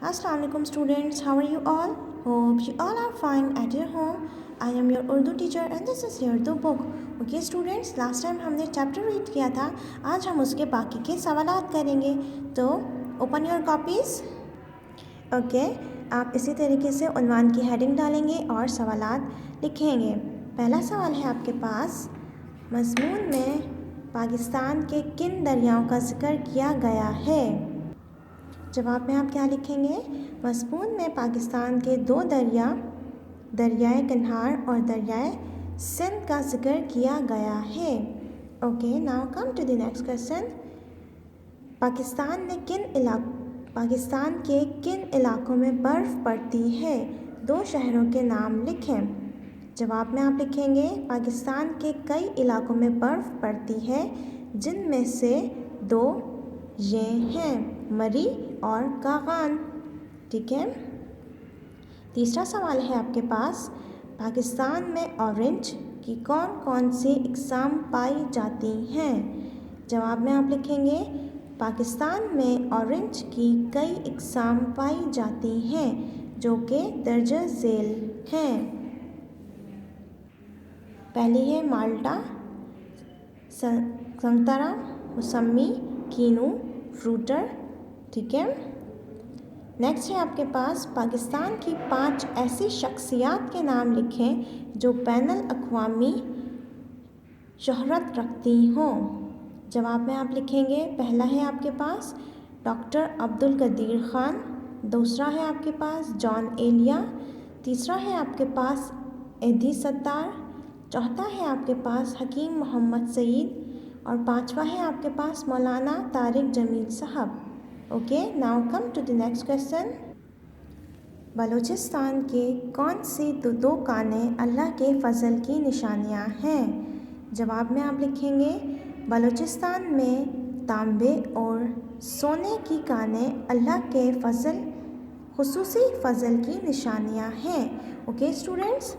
Assalamu alaikum students, how are you all? Hope you all are fine at your home. I am your Urdu teacher and this is your Urdu book. Okay students, last time हमने chapter read किया था, आज हम उसके बाकी के सवालात करेंगे. तो ओपन योर कॉपीज़. ओके, आप इसी तरीके से उन्वान की हेडिंग डालेंगे और सवालात लिखेंगे. पहला सवाल है आपके पास, मज़मून में पाकिस्तान के किन दरियाओं का जिक्र किया गया है? जवाब में आप क्या लिखेंगे? मज़मून में पाकिस्तान के दो दरियाए कन्हार और दरियाए सिंध का जिक्र किया गया है. Okay, now come to the next question. Pakistan के किन इलाकों में बर्फ़ पड़ती है? दो शहरों के नाम लिखें. जवाब में आप लिखेंगे पाकिस्तान के कई इलाकों में बर्फ़ पड़ती है, जिनमें से दो ये हैं, मरी और कागान. ठीक है. तीसरा सवाल है आपके पास, पाकिस्तान में ऑरेंज की कौन कौन सी इकसाम पाई जाती हैं? जवाब में आप लिखेंगे पाकिस्तान में ऑरेंज की कई इकसाम पाई जाती हैं, जो कि दर्ज झेल हैं. पहली है माल्टा, संतरा, मौसमी, कीनू, फ्रूटर. ठीक है. नेक्स्ट है आपके पास, पाकिस्तान की 5 ऐसी शख्सियात के नाम लिखें जो बैनुल अक़वामी शोहरत रखती हों. जवाब में आप लिखेंगे, पहला है आपके पास डॉक्टर अब्दुल कदीर ख़ान, दूसरा है आपके पास जॉन एलिया, तीसरा है आपके पास एदी सत्तार, चौथा है आपके पास हकीम मोहम्मद सईद और पांचवा है आपके पास मौलाना Tariq Jameel sahab. Okay, now come to the next question. Balochistan के कौन सी दो कानें अल्लाह के फ़ज़ल की निशानियां हैं? जवाब में आप लिखेंगे बलूचिस्तान में तांबे और सोने की कानें अल्लाह के खुसूसी फ़ज़ल की निशानियां हैं. Okay students.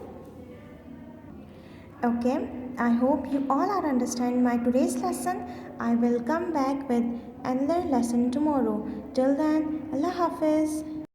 Okay, I hope you all are understand my today's lesson. I will come back with another lesson tomorrow. Till then, Allah Hafiz.